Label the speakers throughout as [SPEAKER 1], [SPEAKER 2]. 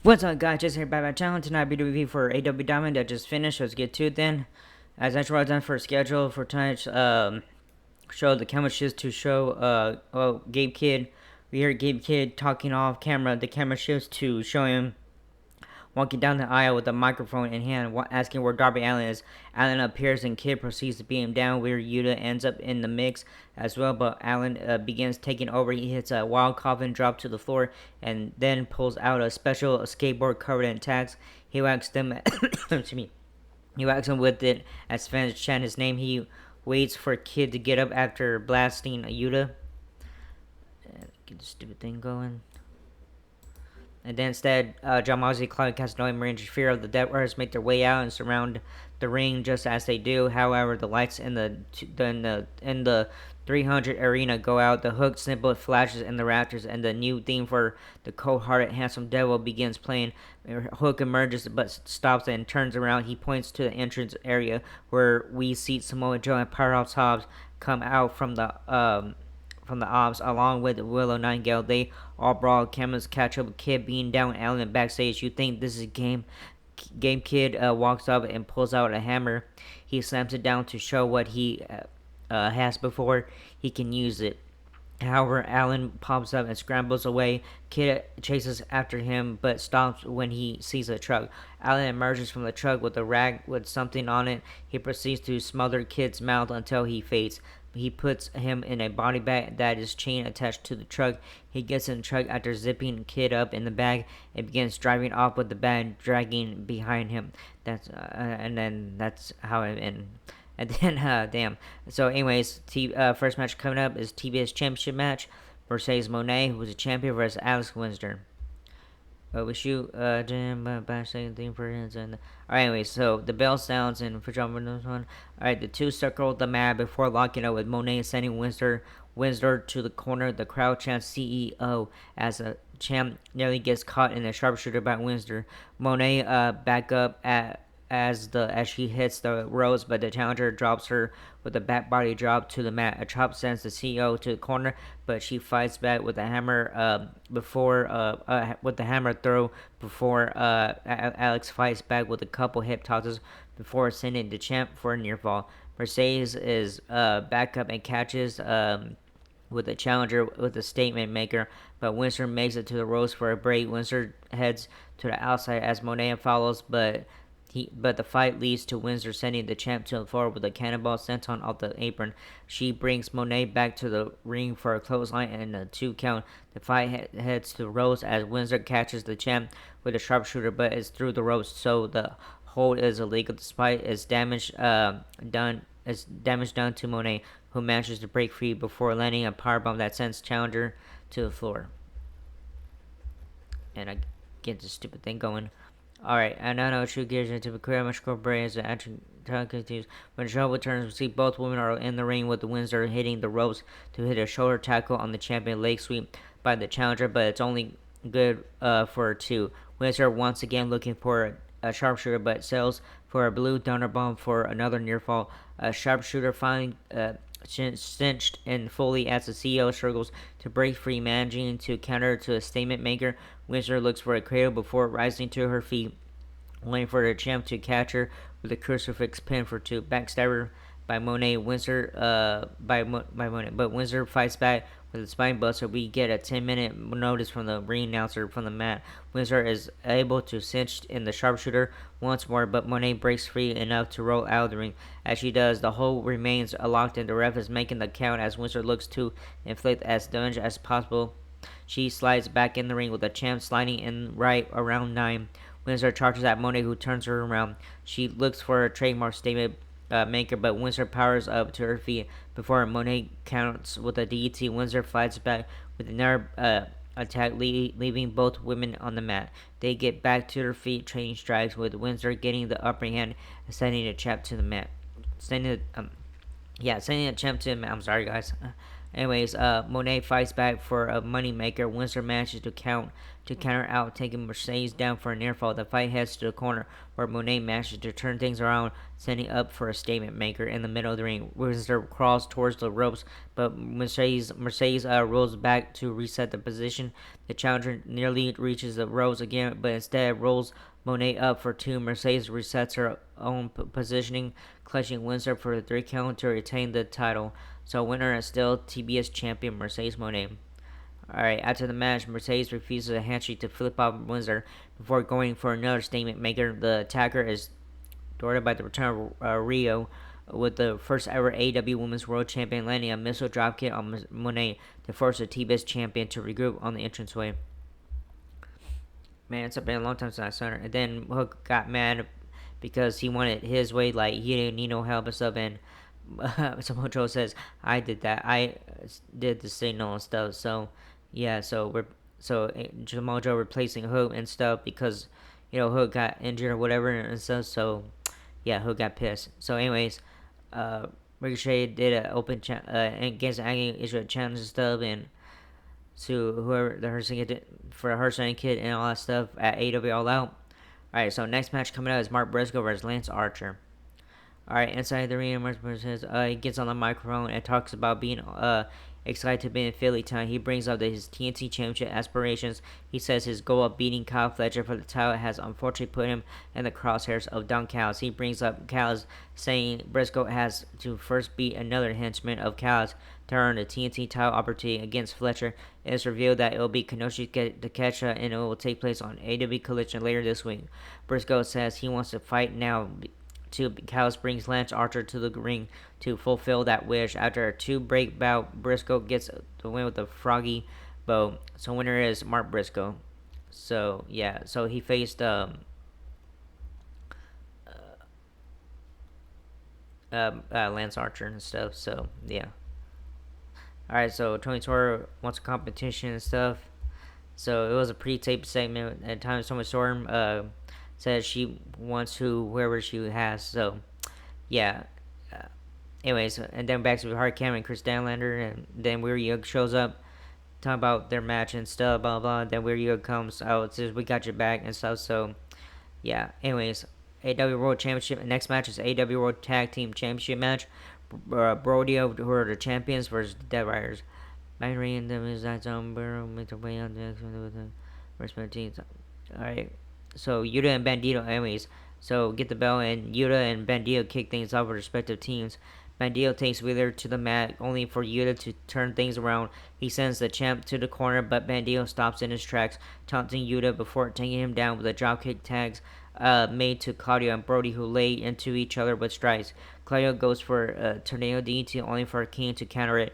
[SPEAKER 1] What's up, guys? Just here by my channel. Tonight I'll be doing a review for Aew Dynamite that just finished. Let's get to it then. As I wrote down for a schedule for tonight's show, the camera shifts to show Gabe Kid. We hear Gabe Kid talking off camera. The camera shifts to show him walking down the aisle with a microphone in hand, asking where Darby Allin is. Allin appears and Kid proceeds to beat him down, where Yuta ends up in the mix as well, but Allin begins taking over. He hits a wild coffin drop to the floor and then pulls out a special skateboard covered in tags. He whacks them, excuse me, he whacks him with it as fans chant his name. He waits for Kid to get up after blasting Yuta. Get the stupid thing going. And then instead, John Moxley, Claudio Castagnoli, and Maria Fear of the Death Riders make their way out and surround the ring just as they do. However, the lights in the 300 arena go out. The hook symbol flashes in the rafters, and the new theme for the cold-hearted handsome devil begins playing. Hook emerges but stops and turns around. He points to the entrance area where we see Samoa Joe and Powerhouse Hobbs come out from the ops, along with Willow Nightingale. They all brawl. Cameras catch up with Kid being down Allin backstage. You think this is a game? Game Kid walks up and pulls out a hammer. He slams it down to show what he has before he can use it. However, Allin pops up and scrambles away. Kid chases after him, but stops when he sees a truck. Allin emerges from the truck with a rag with something on it. He proceeds to smother Kid's mouth until he fades. He puts him in a body bag that is chain attached to the truck. He gets in the truck after zipping Kid up in the bag and begins driving off with the bag dragging behind him. And then that's how it ends. And then, damn. So, anyways, first match coming up is TBS Championship match. Mercedes Moné, who was a champion, versus Alex Windsor. We shoot back second thing for hands and alright, anyways, so the bell sounds and for John Windows one. Alright, the two circle the mat before locking up with Monet sending Windsor to the corner. The crowd chants CEO as a champ nearly gets caught in a sharpshooter by Windsor. Monet back up as she hits the ropes, but the challenger drops her with a back body drop to the mat. A chop sends the CEO to the corner, but she fights back with a hammer with the hammer throw before Alex fights back with a couple hip tosses before sending the champ for a near fall. Mercedes is back up and catches with the challenger with a statement maker, but Windsor makes it to the ropes for a break. Windsor heads to the outside as Monet follows, but the fight leads to Windsor sending the champ to the floor with a cannonball senton off the apron. She brings Monet back to the ring for a clothesline and a 2 count. The fight heads to the ropes as Windsor catches the champ with a sharpshooter, but is through the ropes, so the hold is illegal despite its damage done to Monet, who manages to break free before landing a powerbomb that sends challenger to the floor. And I get this stupid thing going. Alright, and now True Gears into the career much brain as the action continues. When the show returns, we see both women are in the ring with the Windsor hitting the ropes to hit a shoulder tackle on the champion leg sweep by the challenger, but it's only good for 2. Windsor once again looking for a sharpshooter, but sells for a blue donor bomb for another near fall. A sharpshooter finally cinched in fully as the CEO struggles to break free, managing to counter to a statement maker. Windsor looks for a cradle before rising to her feet, waiting for the champ to catch her with a crucifix pin for 2. Backstabber by Monet. Windsor by Monet, but Windsor fights back with a spine buster. We get a 10-minute notice from the ring announcer from the mat. Windsor is able to cinch in the sharpshooter once more, but Monet breaks free enough to roll out of the ring. As she does, the hold remains locked and the ref is making the count as Windsor looks to inflict as damage as possible. She slides back in the ring with the champ sliding in right around 9. Windsor charges at Monet, who turns her around. She looks for a trademark statement maker, but Windsor powers up to her feet before Monet counts with a DDT. Windsor fights back with another attack, leaving both women on the mat. They get back to their feet, trading strikes, with Windsor getting the upper hand and sending the champ to the mat. Sending the champ to the mat. I'm sorry, guys. Anyways, Monet fights back for a moneymaker. Windsor manages to counter out, taking Mercedes down for a near fall. The fight heads to the corner, where Monet manages to turn things around, setting up for a statement maker in the middle of the ring. Windsor crawls towards the ropes, but Mercedes rolls back to reset the position. The challenger nearly reaches the ropes again, but instead rolls Monet up for two. Mercedes resets her own positioning, clutching Windsor for the 3 count to retain the title. So winner is still TBS champion Mercedes Monet. Alright, after the match, Mercedes refuses a handshake to flip off Windsor before going for another statement maker. The attacker is thwarted by the return of Rio, with the first ever AEW Women's World Champion landing a missile dropkick on Monet to force the TBS champion to regroup on the entranceway. Man, it's been a long time since I saw her. And then Hook got mad because he wanted his way, like he didn't need no help and stuff. And Samoa Joe says, "I did that. I did the signal and stuff." So yeah, Samoa Joe replacing Hook and stuff because Hook got injured or whatever and stuff. So yeah, Hook got pissed. So anyways, Ricochet did an open against Agnew, issued a challenge and stuff, and to whoever the Hurricane Kid did, for the Hurricane Kid and all that stuff at AEW All Out. Alright, so next match coming out is Mark Briscoe versus Lance Archer. Alright, inside the ring, Mark Briscoe he gets on the microphone and talks about being excited to be in Philly time. He brings up his TNT Championship aspirations. He says his goal of beating Kyle Fletcher for the title has unfortunately put him in the crosshairs of Don Callis. He brings up Callis, saying Briscoe has to first beat another henchman of Callis to earn the TNT title opportunity against Fletcher. It is revealed that it will be Kenoshi Takecha and it will take place on AEW Collision later this week. Briscoe says he wants to fight now. Callis brings Lance Archer to the ring to fulfill that wish. After a 2-break bout, Briscoe gets the win with a froggy bow. So winner is Mark Briscoe. So yeah, so he faced Lance Archer and stuff. So yeah. Alright, so Tony Storm wants a competition and stuff. So it was a pre-taped segment. At times, Tony Storm says she wants whoever she has. So yeah. Anyways, and then back to Hard Cam and Chris Stanlander, and then Weird Yug shows up, talking about their match and stuff, blah blah. Then Weird Yug comes out, says we got your back and stuff. So yeah. Anyways, AEW World Championship. Next match is AEW World Tag Team Championship match. Brody, who are the champions, versus the Dead Riders. Byron and them is that Burrow make their way on the first teams. Alright. So Yuta and Bandito, anyways. So get the bell, and Yuta and Bandito kick things off with respective teams. Bandito takes Wheeler to the mat, only for Yuta to turn things around. He sends the champ to the corner, but Bandito stops in his tracks, taunting Yuta before taking him down with a dropkick tags made to Claudio and Brody, who lay into each other with strikes. Claudio goes for a tornado DT, only for King to counter it.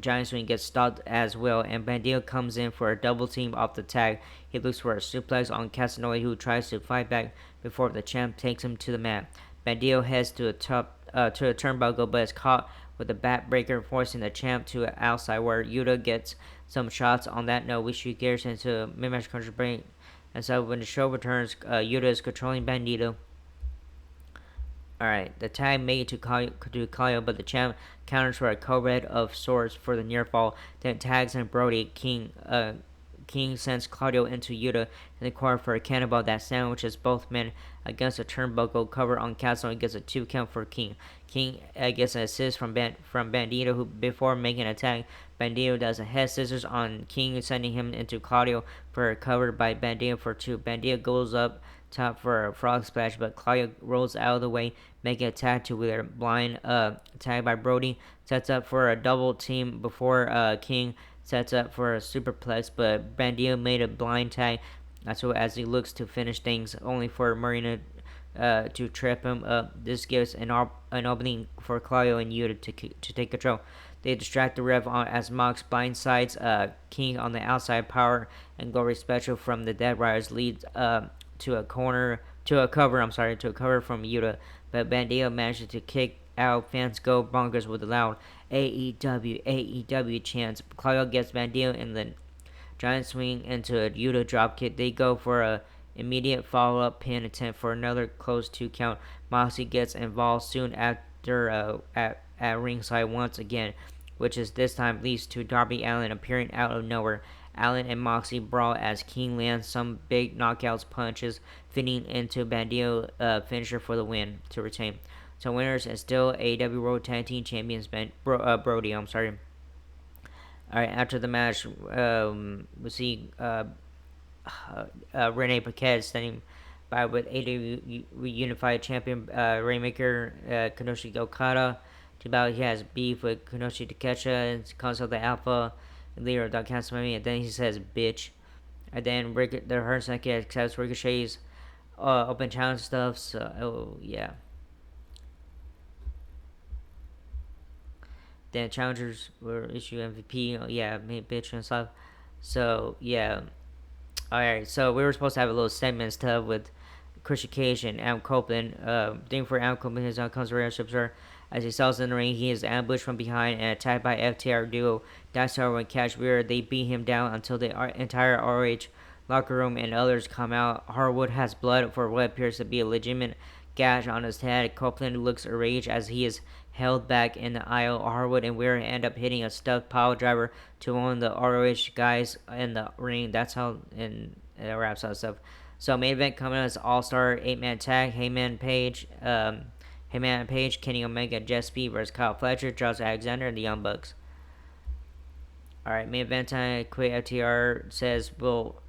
[SPEAKER 1] Giant Swing gets stopped as well, and Bandito comes in for a double team off the tag. He looks for a suplex on Casanova, who tries to fight back before the champ takes him to the mat. Bandito heads to a turnbuckle, but is caught with a backbreaker, forcing the champ to outside, where Yuta gets some shots. On that note, we shoot gears into mid-match country break. And so when the show returns, Yuta is controlling Bandito. Alright, the tag made to Claudio, but the champ counters for a co-red of swords for the near fall. Then tags in Brody. King sends Claudio into Yuta in the corner for a cannonball that sandwiches both men against a turnbuckle cover on Castle and gets a 2 count for King. King gets an assist from Bandito, who before making an attack. Bandito does a head scissors on King, sending him into Claudio for a cover by Bandito for 2. Bandito goes up top for a frog splash, but Claudio rolls out of the way, making a tag to Wheeler. Blind tag by Brody sets up for a double team before King sets up for a superplex, but Bandito made a blind tag. So as he looks to finish things, only for Marina to trip him up. This gives an opening for Claudio and Yuta to take control. They distract the ref as Mox blindsides King on the outside. Power and Glory special from the Dead Riders leads to a cover from Yuta, but Bandito manages to kick out. Fans go bonkers with the loud AEW, AEW chants. Claudio gets Bandito in the giant swing into a Yuta dropkick. They go for a immediate follow-up pin attempt for another close 2 count. Moxley gets involved soon after at ringside once again. which is this time leads to Darby Allin appearing out of nowhere. Allin and Moxley brawl as King lands some big knockouts punches, fitting into Bandido finisher for the win to retain. So winners is still AEW World Tag Team Champions Brody. I'm sorry. All right, after the match, we see Renee Paquette standing by with AEW Unified Champion Rainmaker Kanoshi Okada. About he has beef with Kanoshi Takecha and calls out the Alpha leader of Dark Castle, and then he says bitch. And then the Hurricane accepts Ricochet's open challenge stuff. So yeah. Then challengers were issue MVP. Yeah, bitch and stuff. So yeah. Alright, so we were supposed to have a little segment stuff with Christian Cage and Adam Copeland. Thing for Adam Copeland, his outcomes relationships are as he sells in the ring, he is ambushed from behind and attacked by FTR duo Daxter and Cash Wheeler. They beat him down until the entire ROH locker room and others come out. Harwood has blood for what appears to be a legitimate gash on his head. Copeland looks enraged as he is held back in the aisle. Harwood and Wheeler end up hitting a stuffed pile driver to one of the ROH guys in the ring. That's how it wraps up stuff. So main event coming up is All-Star 8-man tag. Heyman Page, Kenny Omega, Jeff Speed versus Kyle Fletcher, Charles Alexander, and the Young Bucks. Alright, main event time. Quick FTR says we'll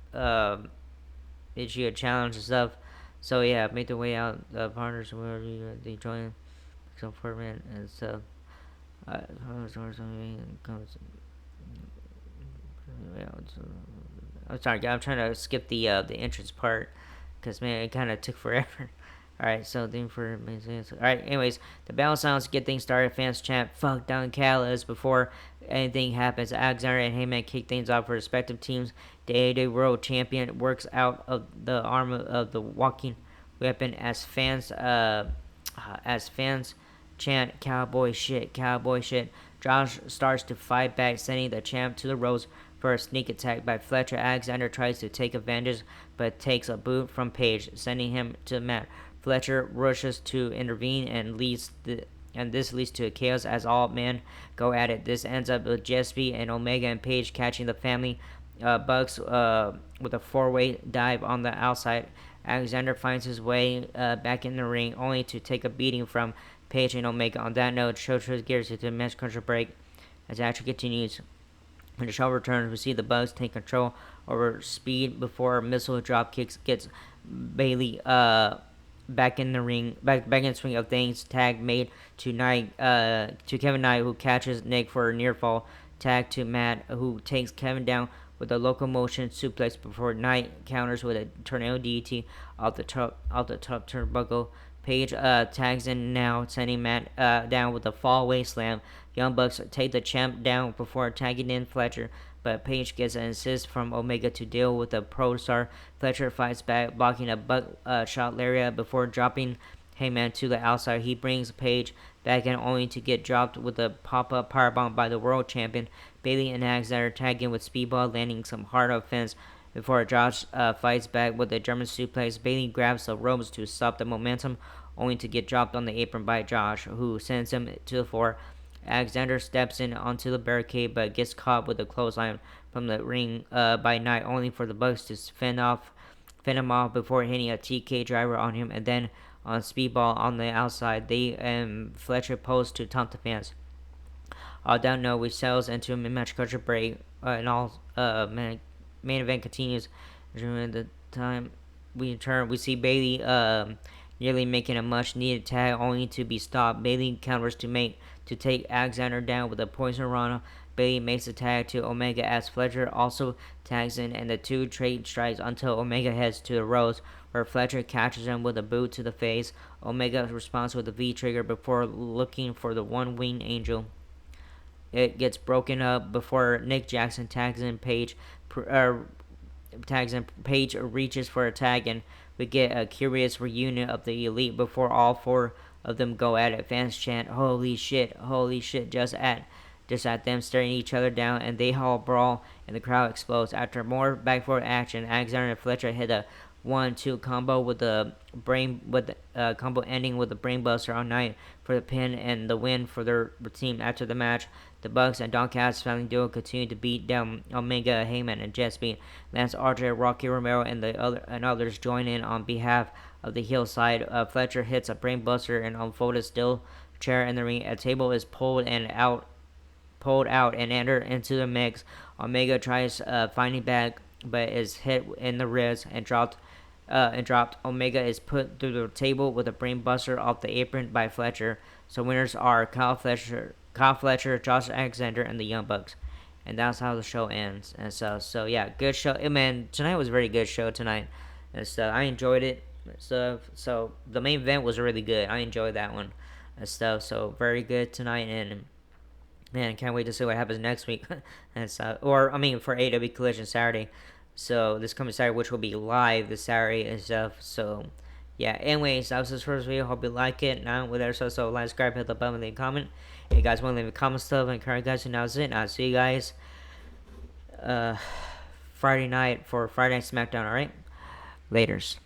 [SPEAKER 1] issue a challenge and stuff. So yeah, make their way out. The partners where they join some format and stuff. I'm sorry, I'm trying to skip the entrance part because man, it kind of took forever. Alright, so thing for alright, anyways, the battle sounds get things started. Fans chant fuck Don Callis before anything happens. Alexander and Heyman kick things off for respective teams. The AEW World Champion works out of the arm of the walking weapon as fans chant cowboy shit, cowboy shit. Josh starts to fight back, sending the champ to the ropes for a sneak attack by Fletcher. Alexander tries to take advantage but takes a boot from Page, sending him to the mat. Fletcher rushes to intervene and this leads to a chaos as all men go at it. This ends up with Jesse and Omega and Page catching the family Bucks with a four-way dive on the outside. Alexander finds his way back in the ring only to take a beating from Page and Omega. On that note, show gears into the match country break as action continues. When the show returns, we see the Bucks take control over Speed before missile drop kicks gets Bailey back in the ring, back in the swing of things. Tag made to Kevin Knight, who catches Nick for a near fall. Tag to Matt, who takes Kevin down with a locomotion suplex before Knight counters with a tornado DDT off the top turnbuckle. Page tags in now, sending Matt down with a fallaway slam. Young Bucks take the champ down before tagging in Fletcher, but Page gets an assist from Omega to deal with the Pro Star. Fletcher fights back, blocking a buckshot lariat before dropping Heyman to the outside. He brings Page back in only to get dropped with a pop-up powerbomb by the world champion. Bailey and Alexander tag in with Speedball, landing some hard offense before Josh fights back with a German suplex. Bailey grabs the ropes to stop the momentum, only to get dropped on the apron by Josh, who sends him to the floor. Alexander steps in onto the barricade but gets caught with a clothesline from the ring by Knight, only for the Bucks to fend him off before hitting a TK driver on him, and then on Speedball on the outside. They and Fletcher pose to taunt the fans. Down note, we settles into a mid-match culture break, and all main event continues. During the time we return, we see Bailey nearly making a much-needed tag, only to be stopped. Bailey counters to take Alexander down with a poison rana. Bailey makes a tag to Omega as Fletcher also tags in, and the two trade strikes until Omega heads to the ropes, where Fletcher catches him with a boot to the face. Omega responds with a V-trigger before looking for the one-winged angel. It gets broken up before Nick Jackson tags in Page. Page reaches for a tag, and we get a curious reunion of the Elite before all four of them go at it. Fans chant, holy shit, just just at them staring each other down, and they all brawl, and the crowd explodes. After more back and forth action, Alexander and Fletcher hit a 1-2 combo with the combo ending with the brainbuster all night for the pin and the win for their team. After the match, the Bucks and Don Callis family duo continued to beat down Omega, Heyman, and Jess beat Lance Archer, Rocky Romero, and others join in on behalf of the heel side. Fletcher hits a brainbuster and unfolded steel chair in the ring. A table is pulled out and enter into the mix. Omega tries fighting back, but is hit in the ribs and dropped. Omega is put through the table with a brainbuster off the apron by Fletcher. So winners are Kyle Fletcher, Josh Alexander, and the Young Bucks. And that's how the show ends. And so yeah, good show. Man, tonight was a very good show tonight. And so I enjoyed it. So the main event was really good. I enjoyed that one and stuff. So very good tonight, and man, can't wait to see what happens next week. And so, for AEW Collision Saturday. So this coming Saturday, which will be live this Saturday and stuff. So yeah. Anyways, that was this first video. Hope you like it. Now with that, so like, subscribe, hit the button, leave a comment. If you guys want to leave a comment stuff, and encourage guys. And that's it. And I'll see you guys Friday night for Friday Night SmackDown. All right. Laters.